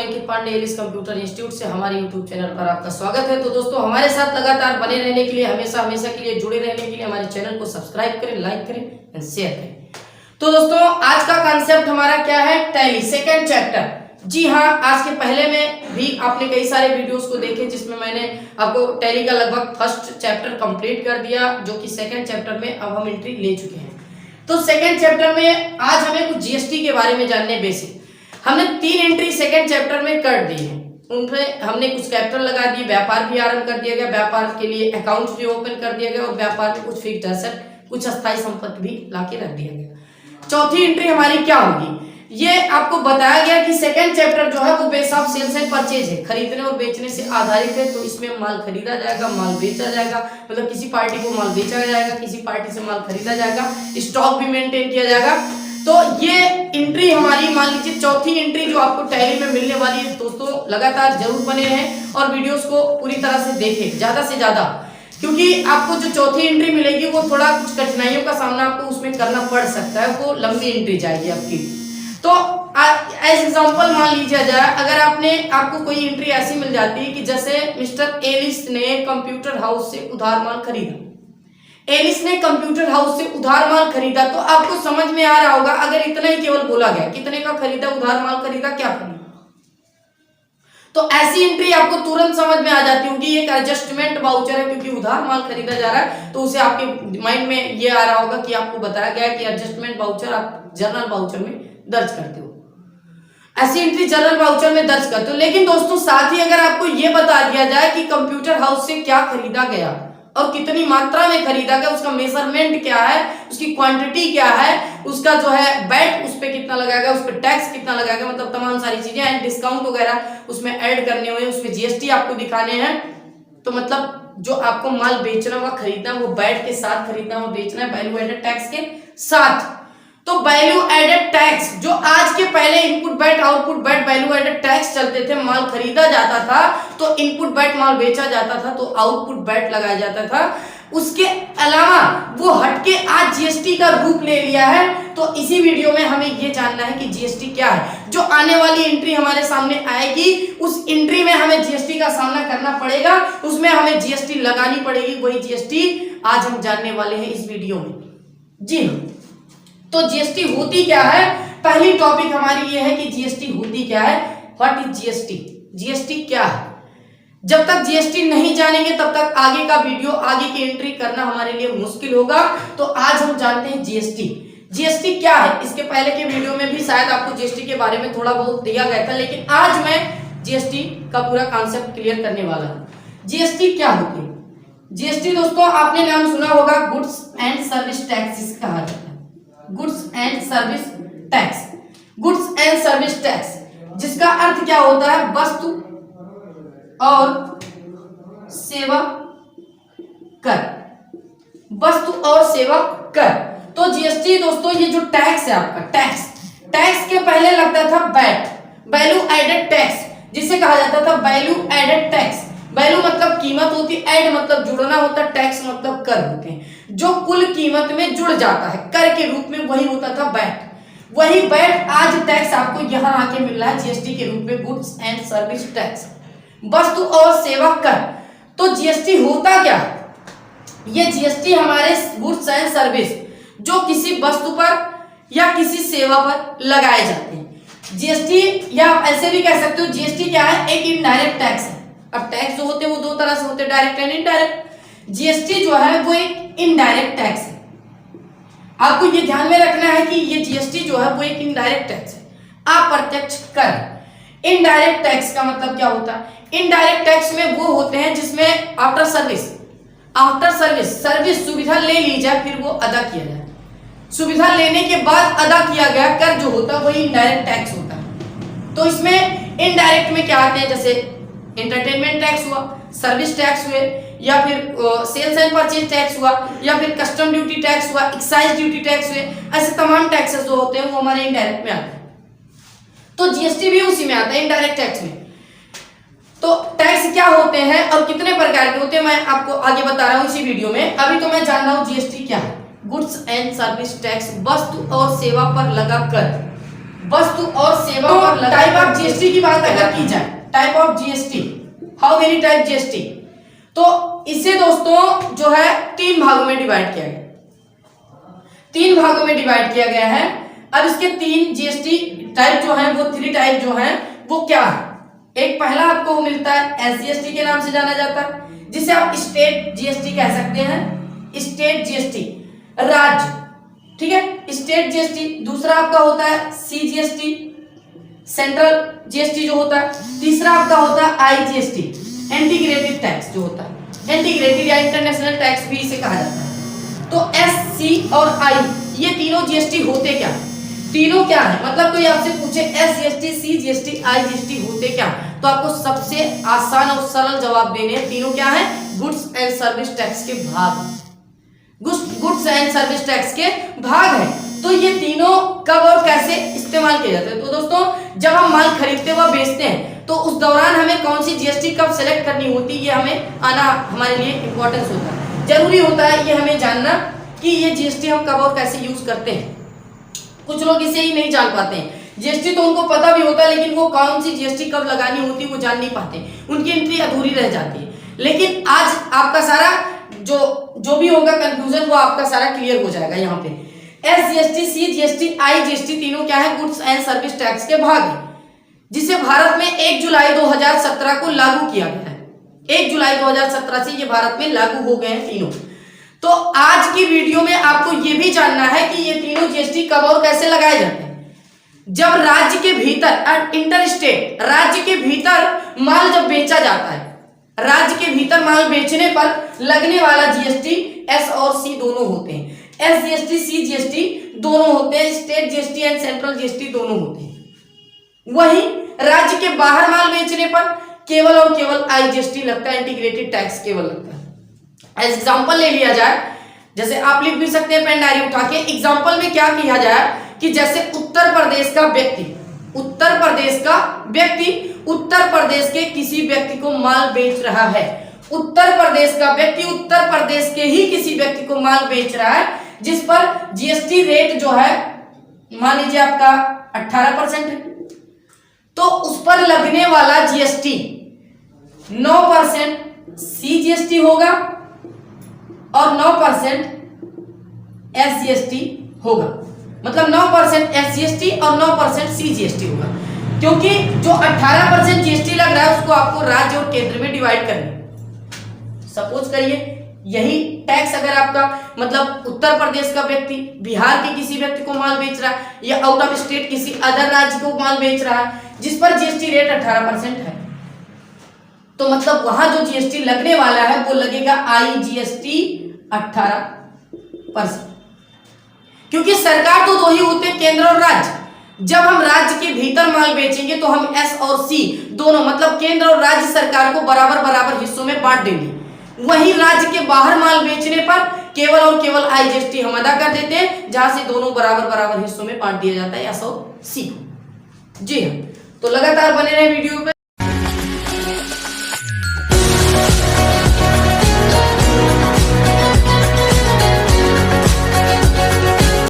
मैं अंकित Pandey English computer institute से हमारे यूट्यूब चैनल पर आपका स्वागत है। तो दोस्तों हमारे साथ लगातार बने रहने के लिए हमेशा के लिए जुड़े रहने के लिए हमारे चैनल को सब्सक्राइब करें, लाइक करें एंड शेयर करें। तो दोस्तों आज का कॉन्सेप्ट हमारा क्या है? Tally second chapter. जी हाँ, आज के पहले में भी आपने कई सारे वीडियोस को देखे जिसमें मैंने आपको टैली का लगभग फर्स्ट चैप्टर कंप्लीट कर दिया, जो कि सेकेंड चैप्टर में अब हम एंट्री ले चुके हैं। तो सेकेंड चैप्टर में आज हमें कुछ जीएसटी के बारे में जानने बेसिक। हमने 3 एंट्री सेकेंड चैप्टर में कर दी है, उनमें हमने कुछ कैपिटल लगा दिए, व्यापार भी आरंभ कर दिया गया, व्यापार के लिए अकाउंट भी ओपन कर दिया गया और व्यापार में कुछ फिक्स्ड एसेट, कुछ अस्थायी संपत्ति भी लाके रख दिया गया। चौथी एंट्री हमारी क्या होगी, ये आपको बताया गया कि सेकेंड चैप्टर जो है वो base of sales and purchase है, खरीदने और बेचने से आधारित है। तो इसमें माल खरीदा जाएगा, माल बेचा जाएगा, मतलब किसी पार्टी को माल बेचा जाएगा, किसी पार्टी से माल खरीदा जाएगा, स्टॉक भी मेंटेन किया जाएगा। तो ये एंट्री हमारी मान लीजिए चौथी एंट्री जो आपको टैली में मिलने वाली है। दोस्तों लगातार जरूर बने रहें और वीडियोस को पूरी तरह से देखें ज्यादा से ज्यादा, क्योंकि आपको जो चौथी एंट्री मिलेगी वो थोड़ा कुछ कठिनाइयों का सामना आपको उसमें करना पड़ सकता है, वो लंबी एंट्री जाएगी आपकी। तो एज एग्जांपल मान लीजिए जाए, अगर आपको कोई एंट्री ऐसी मिल जाती है कि जैसे मिस्टर एलिस ने कंप्यूटर हाउस से उधार माल खरीदा, एलिस ने कंप्यूटर हाउस से उधार माल खरीदा, तो आपको समझ में आ रहा होगा अगर इतना ही केवल बोला गया, कितने का खरीदा, उधार माल खरीदा, क्या खरीदा, तो ऐसी एंट्री आपको तुरंत समझ में आ जाती होगी एक एडजस्टमेंट वाउचर है, क्योंकि उधार माल खरीदा जा रहा है। तो उसे आपके माइंड में ये आ रहा होगा कि आपको बताया गया है कि एडजस्टमेंट वाउचर आप जर्नल वाउचर में दर्ज करते हो, ऐसी एंट्री जनरल वाउचर में दर्ज करते हो। लेकिन दोस्तों साथ ही अगर आपको यह बता दिया जाए कि कंप्यूटर हाउस से क्या खरीदा गया और कितनी मात्रा में खरीदा गया, उसका मेजरमेंट क्या है, उसकी क्वांटिटी क्या है, उसका जो है वैट उस पर कितना लगाएगा, उस पर टैक्स कितना लगाएगा, मतलब तमाम सारी चीजें एंड डिस्काउंट वगैरह उसमें ऐड करने हुए, उसमें जीएसटी आपको दिखाने हैं। तो मतलब जो आपको माल बेचना हुआ खरीदना वो वैट के साथ खरीदना हुआ बेचना है, वैल्यू एडेड टैक्स के साथ। तो वैल्यू एडेड टैक्स जो आज के पहले input VAT output VAT value added tax चलते थे, माल खरीदा जाता था तो इनपुट वैट माल बेचा जाता था तो आउटपुट वैट लगाया जाता था। उसके अलावा वो हटके आज जीएसटी का रूप ले लिया है। तो इसी वीडियो में हमें ये जानना है कि जीएसटी क्या है। जो आने वाली एंट्री हमारे सामने आएगी उस एंट्री में हमें जीएसटी का सामना करना पड़ेगा, उसमें हमें जीएसटी लगानी पड़ेगी, वही जीएसटी आज हम जानने वाले हैं इस वीडियो में। जी तो जीएसटी होती क्या है, पहली टॉपिक हमारी ये है कि जीएसटी होती क्या है, व्हाट इज जीएसटी, जीएसटी क्या है। जब तक जीएसटी नहीं जानेंगे तब तक आगे का वीडियो, आगे की एंट्री करना हमारे लिए मुश्किल होगा। तो आज हम जानते हैं जीएसटी, जीएसटी क्या है। इसके पहले के वीडियो में भी शायद आपको जीएसटी के बारे में थोड़ा बहुत दिया गया था, लेकिन आज मैं जीएसटी का पूरा कॉन्सेप्ट क्लियर करने वाला हूं। जीएसटी क्या होती है? जीएसटी दोस्तों आपने नाम सुना होगा, गुड्स एंड सर्विस टैक्स कहा जाता है, goods and service tax. Goods and service tax जिसका अर्थ क्या होता है, वस्तु और सेवा कर, वस्तु और सेवा कर। तो जीएसटी दोस्तों ये जो टैक्स है आपका, टैक्स के पहले लगता था वैट, वैल्यू एडेड टैक्स, जिसे कहा जाता था वैल्यू एडेड टैक्स। वैल्यू मतलब कीमत होती है, एड मतलब जुड़ना होता है, टैक्स मतलब कर होते हैं, जो कुल कीमत में जुड़ जाता है कर के रूप में, वही होता था वैट। वही वैट आज टैक्स आपको यहां आके मिल रहा है जीएसटी के रूप में, गुड्स एंड सर्विस टैक्स, वस्तु और सेवा कर। तो जीएसटी होता क्या है, ये जीएसटी हमारे गुड्स एंड सर्विस जो किसी वस्तु पर या किसी सेवा पर लगाए जाते हैं। जीएसटी या आप ऐसे भी कह सकते हो जीएसटी क्या है, एक इनडायरेक्ट टैक्स है। अब टैक्स जो होते हैं वो दो तरह से होते हैं, डायरेक्ट एंड इनडायरेक्ट। जीएसटी जो है वो एक इनडायरेक्ट टैक्स है। आपको ये ध्यान में रखना है कि ये जीएसटी जो है वो एक इनडायरेक्ट टैक्स है, अप्रत्यक्ष कर। इनडायरेक्ट टैक्स का मतलब क्या होता है, इनडायरेक्ट टैक्स में वो होते हैं जिसमें आफ्टर सर्विस सुविधा ले ली जाए फिर वो अदा किया जाए, सुविधा लेने के बाद अदा किया गया कर जो होता है वही इनडायरेक्ट टैक्स होता है। तो इसमें इनडायरेक्ट में क्या आते हैं, जैसे एंटरटेनमेंट टैक्स हुआ, सर्विस टैक्स हुए, या फिर सेल्स एंड परचेज टैक्स हुआ, या फिर कस्टम ड्यूटी टैक्स हुआ, एक्साइज ड्यूटी टैक्स हुए, ऐसे तमाम टैक्सेस जो होते हैं वो हमारे इनडायरेक्ट में आते हैं। तो जीएसटी भी उसी में आता है, इनडायरेक्ट टैक्स में। तो टैक्स क्या होते हैं और कितने प्रकार के होते हैं मैं आपको आगे बता रहा हूं इसी वीडियो में। अभी तो मैं जान रहा हूं जीएसटी क्या है, गुड्स एंड सर्विस टैक्स, वस्तु और सेवा पर लगा कर, वस्तु और सेवा पर टाइप ऑफ जीएसटी की बात अगर की जाए, type of GST, how many type GST, तो इसे दोस्तों जो है 3 भागों में डिवाइड किया गया, 3 भागों में डिवाइड किया गया है। अब इसके 3 जीएसटी टाइप जो है वो 3 टाइप जो है वो क्या है। एक पहला आपको मिलता है एसजीएसटी के नाम से जाना जाता है, जिसे आप स्टेट जीएसटी कह सकते हैं, स्टेट जीएसटी राज्य, ठीक है, स्टेट जीएसटी। दूसरा आपका होता है सीजीएसटी, सेंट्रल जीएसटी जो होता है। तीसरा आपका होता है आईजीएसटी, इंटीग्रेटेड टैक्स जो होता है, इंटीग्रेटेड या इंटरनेशनल टैक्स भी इसे कहा जाता है। तो एस, सी और आई ये तीनों जीएसटी होते क्या, तीनों क्या है, मतलब कोई आपसे पूछे एसजीएसटी, सीजीएसटी, आईजीएसटी होते क्या, तो आपको सबसे आसान और सरल जवाब देने हैं, तीनों क्या है, गुड्स एंड सर्विस टैक्स के भाग, गुड्स एंड सर्विस टैक्स के भाग है। तो ये तीनों कब और कैसे इस्तेमाल किए जाते हैं, तो दोस्तों जब हम माल खरीदते व बेचते हैं तो उस दौरान हमें कौन सी जीएसटी कब सेलेक्ट करनी होती है, ये हमें आना हमारे लिए इंपॉर्टेंस होता है, जरूरी होता है ये हमें जानना कि ये जीएसटी हम कब और कैसे यूज करते हैं। कुछ लोग इसे ही नहीं जान पाते हैं, जीएसटी तो उनको पता भी होता है लेकिन वो कौन सी जीएसटी कब लगानी होती है वो जान नहीं पाते, उनकी एंट्री अधूरी रह जाती है। लेकिन आज आपका सारा जो भी होगा कंफ्यूजन वो आपका सारा क्लियर हो जाएगा। यहाँ पे एसजीएसटी, सीजीएसटी, आईजीएसटी तीनों क्या है, गुड्स एंड सर्विस टैक्स के भाग है, जिसे भारत में 1 जुलाई 2017 को लागू किया गया है। 1 जुलाई 2017 से ये भारत में लागू हो गए हैं तीनों। तो आज की वीडियो में आपको ये भी जानना है कि ये तीनों जीएसटी कब और कैसे लगाए जाते हैं। जब राज्य के भीतर, इंटर स्टेट, राज्य के भीतर माल जब बेचा जाता है, राज्य के भीतर माल बेचने पर लगने वाला जीएसटी एस और सी दोनों होते हैं, एसजीएसटी, सीजीएसटी दोनों होते हैं, state GST and central GST दोनों होते हैं। वहीं राज्य के बाहर माल बेचने पर केवल और केवल आईजीएसटी लगता है, इंटीग्रेटेड टैक्स केवल लगता है। एग्जाम्पल ले लिया जाए, जैसे आप लिख भी सकते हैं पेन डायरी उठा के, एग्जाम्पल में क्या किया जाए कि जैसे उत्तर प्रदेश का व्यक्ति, उत्तर प्रदेश के किसी व्यक्ति को माल बेच रहा है, उत्तर प्रदेश का व्यक्ति उत्तर प्रदेश के ही किसी व्यक्ति को माल बेच रहा है, जिस पर जीएसटी रेट जो है मान लीजिए आपका 18% है, तो उस पर लगने वाला जीएसटी 9% सीजीएसटी होगा और 9% एसजीएसटी होगा, मतलब 9% एसजीएसटी और 9% सीजीएसटी होगा, क्योंकि जो 18% जीएसटी लग रहा है उसको आपको राज्य और केंद्र में डिवाइड करना। सपोज करिए यही टैक्स अगर आपका मतलब उत्तर प्रदेश का व्यक्ति बिहार के किसी व्यक्ति को माल बेच रहा है या आउट ऑफ स्टेट किसी अदर राज्य को माल बेच रहा है जिस पर जीएसटी रेट 18% है, तो मतलब वहां जो जीएसटी लगने वाला है वो लगेगा आईजीएसटी 18%, क्योंकि सरकार तो 2 ही होते हैं, केंद्र और राज्य। जब हम राज्य के भीतर माल बेचेंगे तो हम एस और सी दोनों मतलब केंद्र और राज्य सरकार को बराबर बराबर हिस्सों में बांट देंगे। वहीं राज्य के बाहर माल बेचने पर केवल और केवल आईजीएसटी हम अदा कर देते हैं, जहां से दोनों बराबर बराबर हिस्सों में बांट दिया जाता है एस और सी। जी हाँ, तो लगातार बने रहे वीडियो पे।